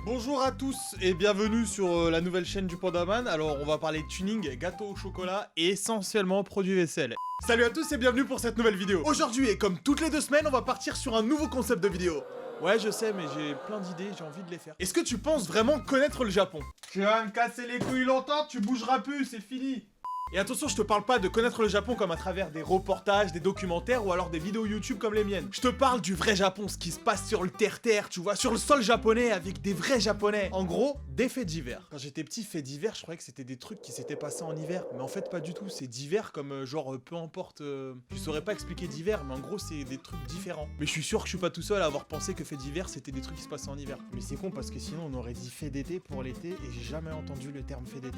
Bonjour à tous et bienvenue sur la nouvelle chaîne du Pandaman. Alors on va parler de tuning, gâteau au chocolat et essentiellement produits vaisselle. Salut à tous et bienvenue pour cette nouvelle vidéo. Aujourd'hui et comme toutes les 2 semaines, on va partir sur un nouveau concept de vidéo. Ouais je sais mais j'ai plein d'idées, j'ai envie de les faire. Est-ce que tu penses vraiment connaître le Japon? Tu vas me casser les couilles longtemps, tu bougeras plus, c'est fini. Et attention, je te parle pas de connaître le Japon comme à travers des reportages, des documentaires ou alors des vidéos YouTube comme les miennes. Je te parle du vrai Japon, ce qui se passe sur le terre-terre, tu vois, sur le sol japonais avec des vrais japonais. En gros, des faits divers. Quand j'étais petit, faits divers, je croyais que c'était des trucs qui s'étaient passés en hiver. Mais en fait, pas du tout. C'est divers comme genre peu importe. Je saurais pas expliquer divers, mais en gros, c'est des trucs différents. Mais je suis sûr que je suis pas tout seul à avoir pensé que faits divers, c'était des trucs qui se passaient en hiver. Mais c'est con parce que sinon, on aurait dit fait d'été pour l'été et j'ai jamais entendu le terme fait d'été.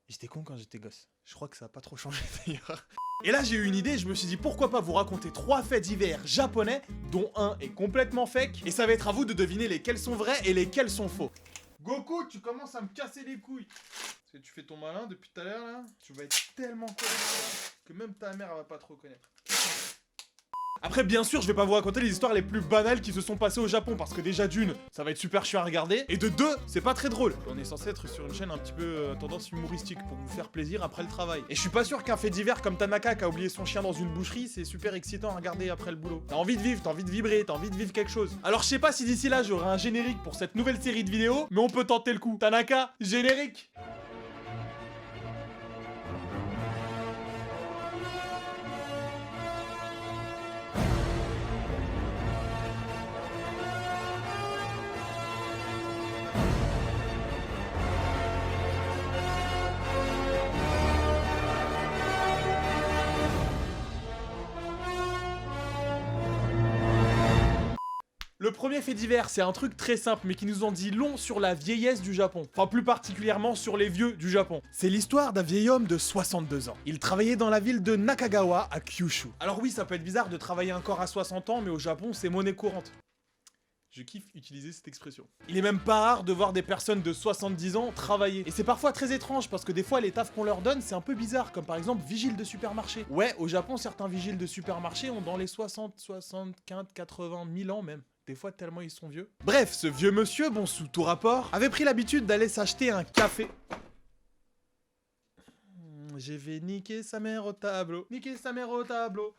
J'étais con quand j'étais gosse. Je crois que ça a pas trop changé d'ailleurs. Et là j'ai eu une idée, je me suis dit pourquoi pas vous raconter 3 faits divers japonais, dont un est complètement fake, et ça va être à vous de deviner lesquels sont vrais et lesquels sont faux. Goku, tu commences à me casser les couilles. Parce que tu fais ton malin depuis tout à l'heure là, tu vas être tellement connaître que même ta mère elle va pas te reconnaître. Après bien sûr je vais pas vous raconter les histoires les plus banales qui se sont passées au Japon parce que déjà d'une, ça va être super chiant à regarder, et de deux, c'est pas très drôle. On est censé être sur une chaîne un petit peu tendance humoristique pour vous faire plaisir après le travail. Et je suis pas sûr qu'un fait divers comme Tanaka qui a oublié son chien dans une boucherie, c'est super excitant à regarder après le boulot. T'as envie de vivre, t'as envie de vibrer, t'as envie de vivre quelque chose. Alors je sais pas si d'ici là j'aurai un générique pour cette nouvelle série de vidéos, mais on peut tenter le coup. Tanaka, générique! Le premier fait divers, c'est un truc très simple mais qui nous en dit long sur la vieillesse du Japon. Enfin plus particulièrement sur les vieux du Japon. C'est l'histoire d'un vieil homme de 62 ans. Il travaillait dans la ville de Nakagawa à Kyushu. Alors oui, ça peut être bizarre de travailler encore à 60 ans mais au Japon c'est monnaie courante. Je kiffe utiliser cette expression. Il est même pas rare de voir des personnes de 70 ans travailler. Et c'est parfois très étrange parce que des fois les tafs qu'on leur donne c'est un peu bizarre, comme par exemple vigile de supermarché. Ouais, au Japon certains vigiles de supermarché ont dans les 60, 75, 80 000 ans même. Des fois tellement ils sont vieux. Bref, ce vieux monsieur, bon sous tout rapport, avait pris l'habitude d'aller s'acheter un café. Je vais niquer sa mère au tableau, niquer sa mère au tableau.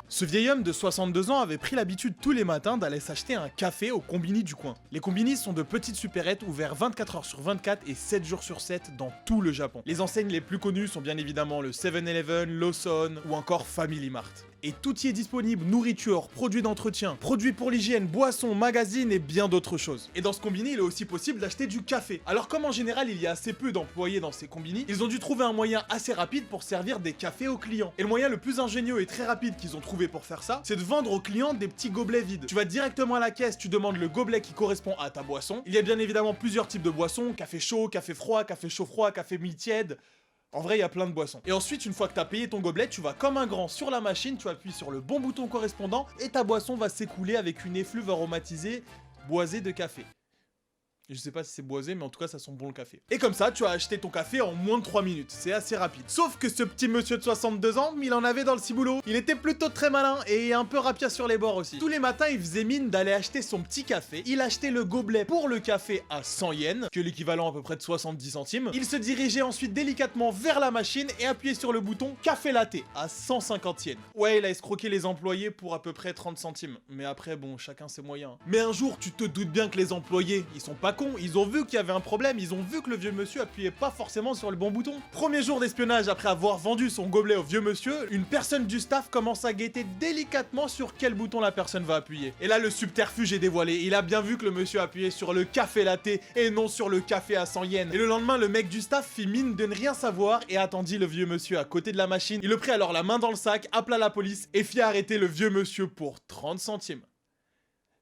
Ce vieil homme de 62 ans avait pris l'habitude tous les matins d'aller s'acheter un café au combini du coin. Les combinis sont de petites supérettes ouverts 24 heures sur 24 et 7 jours sur 7 dans tout le Japon. Les enseignes les plus connues sont bien évidemment le 7-Eleven, Lawson ou encore Family Mart. Et tout y est disponible, nourriture, produits d'entretien, produits pour l'hygiène, boissons, magazines et bien d'autres choses. Et dans ce combini, il est aussi possible d'acheter du café. Alors comme en général il y a assez peu d'employés dans ces combini, ils ont dû trouver un moyen assez rapide pour servir des cafés aux clients. Et le moyen le plus ingénieux et très rapide qu'ils ont trouvé pour faire ça, c'est de vendre aux clients des petits gobelets vides. Tu vas directement à la caisse, tu demandes le gobelet qui correspond à ta boisson. Il y a bien évidemment plusieurs types de boissons, café chaud, café froid, café chaud-froid, café mi-tiède. En vrai, il y a plein de boissons. Et ensuite, une fois que t'as payé ton gobelet, tu vas comme un grand sur la machine, tu appuies sur le bon bouton correspondant et ta boisson va s'écouler avec une effluve aromatisée boisée de café. Je sais pas si c'est boisé, mais en tout cas, ça sent bon le café. Et comme ça, tu as acheté ton café en moins de 3 minutes. C'est assez rapide. Sauf que ce petit monsieur de 62 ans, il en avait dans le ciboulot. Il était plutôt très malin et un peu rapia sur les bords aussi. Tous les matins, il faisait mine d'aller acheter son petit café. Il achetait le gobelet pour le café à 100 yens, que l'équivalent à peu près de 70 centimes. Il se dirigeait ensuite délicatement vers la machine et appuyait sur le bouton café latte à 150 yens. Ouais, il a escroqué les employés pour à peu près 30 centimes. Mais après, bon, chacun ses moyens. Mais un jour, tu te doutes bien que les employés, ils sont pas ils ont vu qu'il y avait un problème, ils ont vu que le vieux monsieur appuyait pas forcément sur le bon bouton. Premier jour d'espionnage, après avoir vendu son gobelet au vieux monsieur, une personne du staff commence à guetter délicatement sur quel bouton la personne va appuyer. Et là, le subterfuge est dévoilé. Il a bien vu que le monsieur appuyait sur le café latte et non sur le café à 100 yens. Et le lendemain, le mec du staff fit mine de ne rien savoir et attendit le vieux monsieur à côté de la machine. Il le prit alors la main dans le sac, appela la police et fit arrêter le vieux monsieur pour 30 centimes.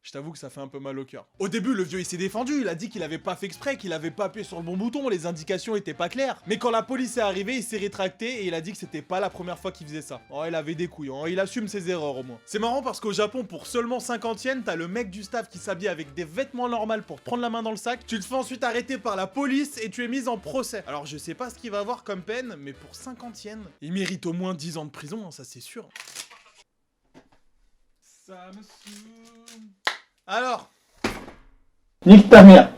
Je t'avoue que ça fait un peu mal au cœur. Au début, le vieux il s'est défendu, il a dit qu'il avait pas fait exprès, qu'il avait pas appuyé sur le bon bouton, les indications étaient pas claires. Mais quand la police est arrivée, il s'est rétracté et il a dit que c'était pas la première fois qu'il faisait ça. Oh, il avait des couilles, il assume ses erreurs au moins. C'est marrant parce qu'au Japon, pour seulement 50 yens, t'as le mec du staff qui s'habille avec des vêtements normaux pour te prendre la main dans le sac, tu te fais ensuite arrêter par la police et tu es mis en procès. Alors je sais pas ce qu'il va avoir comme peine, mais pour 50 yens, il mérite au moins 10 ans de prison, hein, ça c'est sûr. Ça me saoule. Alors, Nique ta mère.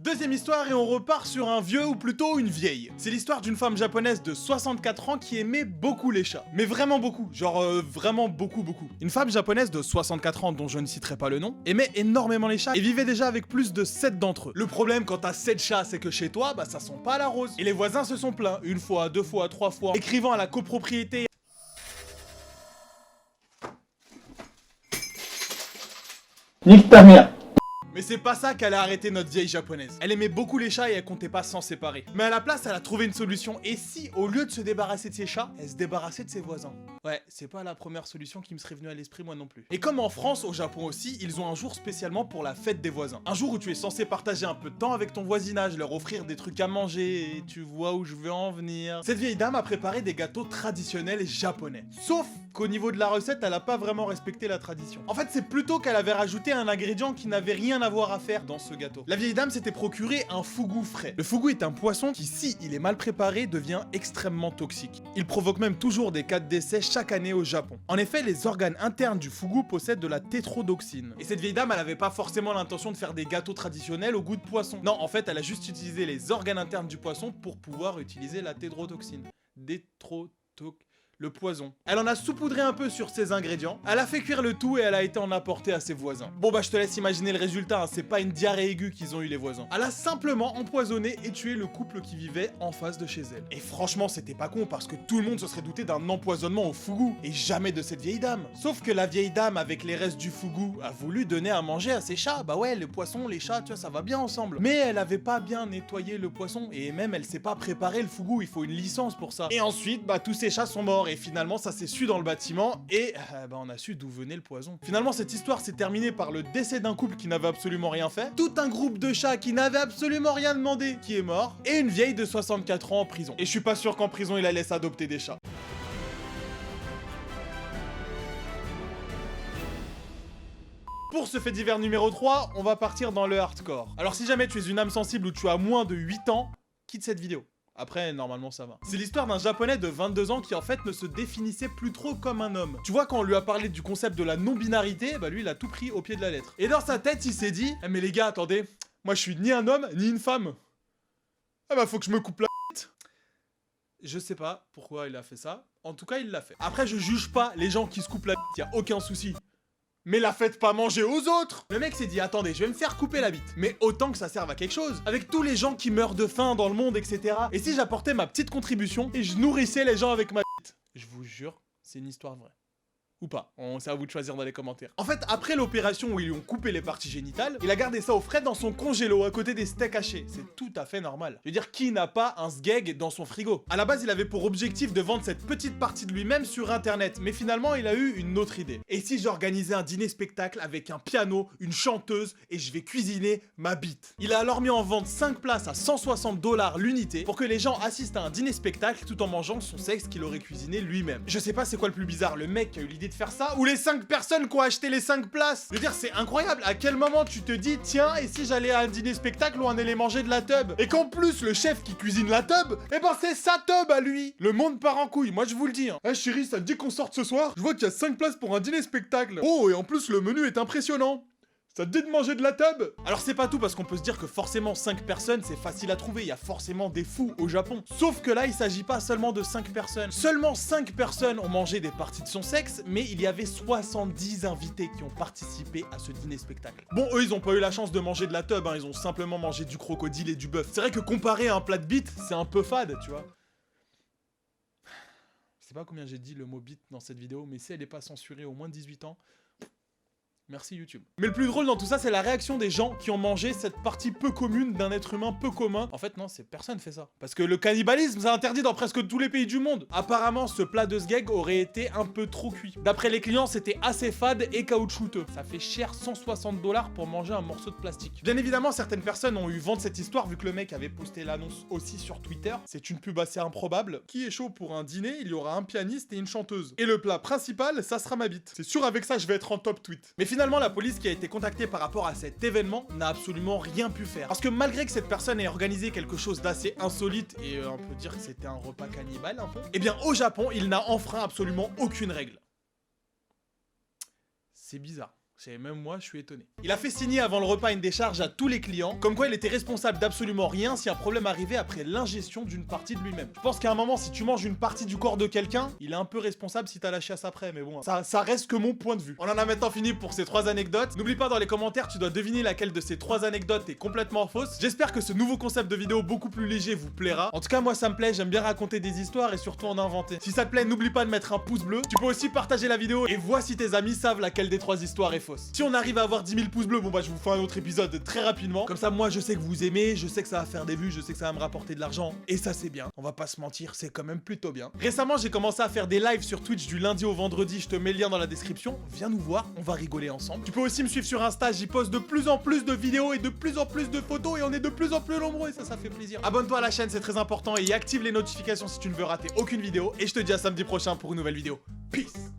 Deuxième histoire et on repart sur un vieux ou plutôt une vieille. C'est l'histoire d'une femme japonaise de 64 ans qui aimait beaucoup les chats. Mais vraiment beaucoup, genre vraiment beaucoup. Une femme japonaise de 64 ans dont je ne citerai pas le nom, aimait énormément les chats et vivait déjà avec plus de 7 d'entre eux. Le problème quand t'as 7 chats c'est que chez toi, bah ça sent pas la rose. Et les voisins se sont plaints, une fois, deux fois, trois fois, écrivant à la copropriété. Nique ta mère. Mais c'est pas ça qu'elle a arrêté notre vieille japonaise. Elle aimait beaucoup les chats et elle comptait pas s'en séparer. Mais à la place, elle a trouvé une solution. Et si, au lieu de se débarrasser de ses chats, elle se débarrassait de ses voisins? Ouais, c'est pas la première solution qui me serait venue à l'esprit moi non plus. Et comme en France, au Japon aussi, ils ont un jour spécialement pour la fête des voisins. Un jour où tu es censé partager un peu de temps avec ton voisinage, leur offrir des trucs à manger, et tu vois où je veux en venir. Cette vieille dame a préparé des gâteaux traditionnels japonais. Sauf qu'au niveau de la recette, elle a pas vraiment respecté la tradition. En fait, c'est plutôt qu'elle avait rajouté un ingrédient qui n'avait rien à voir à faire dans ce gâteau. La vieille dame s'était procuré un fugu frais. Le fugu est un poisson qui, si il est mal préparé, devient extrêmement toxique. Il provoque même toujours des cas de décès chaque année au Japon. En effet, les organes internes du fugu possèdent de la tétrodoxine. Et cette vieille dame, elle avait pas forcément l'intention de faire des gâteaux traditionnels au goût de poisson. Non, en fait, elle a juste utilisé les organes internes du poisson pour pouvoir utiliser la tétrodoxine. Le poison. Elle en a saupoudré un peu sur ses ingrédients, elle a fait cuire le tout et elle a été en apporter à ses voisins. Bon bah je te laisse imaginer le résultat, hein, c'est pas une diarrhée aiguë qu'ils ont eu les voisins. Elle a simplement empoisonné et tué le couple qui vivait en face de chez elle. Et franchement c'était pas con parce que tout le monde se serait douté d'un empoisonnement au fugu et jamais de cette vieille dame. Sauf que la vieille dame avec les restes du fugu a voulu donner à manger à ses chats. Bah ouais, le poisson, les chats, tu vois, ça va bien ensemble. Mais elle avait pas bien nettoyé le poisson et même elle sait pas préparer le fugu, il faut une licence pour ça. Et ensuite, bah tous ces chats sont morts et finalement ça s'est su dans le bâtiment et bah on a su d'où venait le poison. Finalement cette histoire s'est terminée par le décès d'un couple qui n'avait absolument rien fait, tout un groupe de chats qui n'avait absolument rien demandé qui est mort et une vieille de 64 ans en prison. Et je suis pas sûr qu'en prison il la laisse adopter des chats. Pour ce fait divers numéro 3, on va partir dans le hardcore. Alors si jamais tu es une âme sensible ou tu as moins de 8 ans, quitte cette vidéo. Après, normalement ça va. C'est l'histoire d'un japonais de 22 ans qui en fait ne se définissait plus trop comme un homme. Tu vois, quand on lui a parlé du concept de la non-binarité, bah lui il a tout pris au pied de la lettre. Et dans sa tête, il s'est dit, mais les gars, attendez, moi je suis ni un homme, ni une femme. Ah bah faut que je me coupe la bite. Je sais pas pourquoi il a fait ça, en tout cas il l'a fait. Après je juge pas les gens qui se coupent la bite, y a aucun souci. Mais la faites pas manger aux autres! Le mec s'est dit, attendez, je vais me faire couper la bite. Mais autant que ça serve à quelque chose. Avec tous les gens qui meurent de faim dans le monde, etc. Et si j'apportais ma petite contribution et je nourrissais les gens avec ma bite? Je vous jure, c'est une histoire vraie. Ou pas, c'est à vous de choisir dans les commentaires. En fait, après l'opération où ils lui ont coupé les parties génitales, il a gardé ça au frais dans son congélo à côté des steaks hachés. C'est tout à fait normal. Je veux dire, qui n'a pas un sgeg dans son frigo? À la base, il avait pour objectif de vendre cette petite partie de lui-même sur internet, mais finalement, il a eu une autre idée. Et si j'organisais un dîner-spectacle avec un piano, une chanteuse, et je vais cuisiner ma bite? Il a alors mis en vente 5 places à 160 $ l'unité pour que les gens assistent à un dîner-spectacle tout en mangeant son sexe qu'il aurait cuisiné lui-même. Je sais pas c'est quoi le plus bizarre, le mec qui a eu l'idée de faire ça ou les 5 personnes qui ont acheté les 5 places. Je veux dire, c'est incroyable. À quel moment tu te dis, tiens, et si j'allais à un dîner spectacle où on allait manger de la tub? Et qu'en plus, le chef qui cuisine la tub, eh ben c'est sa tub à lui. Le monde part en couille, moi je vous le dis. Eh chérie, ça te dit qu'on sorte ce soir? Je vois qu'il y a 5 places pour un dîner spectacle. Oh, et en plus, le menu est impressionnant. Ça te dit de manger de la tub? Alors c'est pas tout parce qu'on peut se dire que forcément 5 personnes c'est facile à trouver, il y a forcément des fous au Japon. Sauf que là il s'agit pas seulement de 5 personnes. Seulement 5 personnes ont mangé des parties de son sexe, mais il y avait 70 invités qui ont participé à ce dîner spectacle. Bon eux ils ont pas eu la chance de manger de la tub, hein, ils ont simplement mangé du crocodile et du bœuf. C'est vrai que comparé à un plat de bite, c'est un peu fade, tu vois. Je sais pas combien j'ai dit le mot bite dans cette vidéo, mais si elle est pas censurée au moins de 18 ans... Merci YouTube. Mais le plus drôle dans tout ça, c'est la réaction des gens qui ont mangé cette partie peu commune d'un être humain peu commun. En fait, non, c'est personne fait ça. Parce que le cannibalisme, c'est interdit dans presque tous les pays du monde. Apparemment, ce plat de sgeg aurait été un peu trop cuit. D'après les clients, c'était assez fade et caoutchouteux. Ça fait cher 160 $ pour manger un morceau de plastique. Bien évidemment, certaines personnes ont eu vent de cette histoire vu que le mec avait posté l'annonce aussi sur Twitter. C'est une pub assez improbable. Qui est chaud pour un dîner? Il y aura un pianiste et une chanteuse. Et le plat principal, ça sera ma bite. C'est sûr, avec ça, je vais être en top tweet. Mais finalement, la police qui a été contactée par rapport à cet événement n'a absolument rien pu faire. Parce que malgré que cette personne ait organisé quelque chose d'assez insolite, et on peut dire que c'était un repas cannibale un peu, eh bien au Japon, il n'a enfreint absolument aucune règle. C'est bizarre. C'est même moi, je suis étonné. Il a fait signer avant le repas une décharge à tous les clients, comme quoi il était responsable d'absolument rien si un problème arrivait après l'ingestion d'une partie de lui-même. Je pense qu'à un moment, si tu manges une partie du corps de quelqu'un, il est un peu responsable si t'as la chiasse après, mais bon, ça reste que mon point de vue. On en a maintenant fini pour ces 3 anecdotes. N'oublie pas dans les commentaires, tu dois deviner laquelle de ces 3 anecdotes est complètement fausse. J'espère que ce nouveau concept de vidéo beaucoup plus léger vous plaira. En tout cas, moi ça me plaît, j'aime bien raconter des histoires et surtout en inventer. Si ça te plaît, n'oublie pas de mettre un pouce bleu. Tu peux aussi partager la vidéo et vois si tes amis savent laquelle des 3 histoires est fausse. Si on arrive à avoir 10 000 pouces bleus, bon bah je vous fais un autre épisode très rapidement. Comme ça, moi je sais que vous aimez, je sais que ça va faire des vues, je sais que ça va me rapporter de l'argent. Et ça c'est bien, on va pas se mentir, c'est quand même plutôt bien. Récemment, j'ai commencé à faire des lives sur Twitch du lundi au vendredi, je te mets le lien dans la description. Viens nous voir, on va rigoler ensemble. Tu peux aussi me suivre sur Insta, j'y poste de plus en plus de vidéos et de plus en plus de photos et on est de plus en plus nombreux et ça fait plaisir. Abonne-toi à la chaîne, c'est très important et active les notifications si tu ne veux rater aucune vidéo. Et je te dis à samedi prochain pour une nouvelle vidéo. Peace.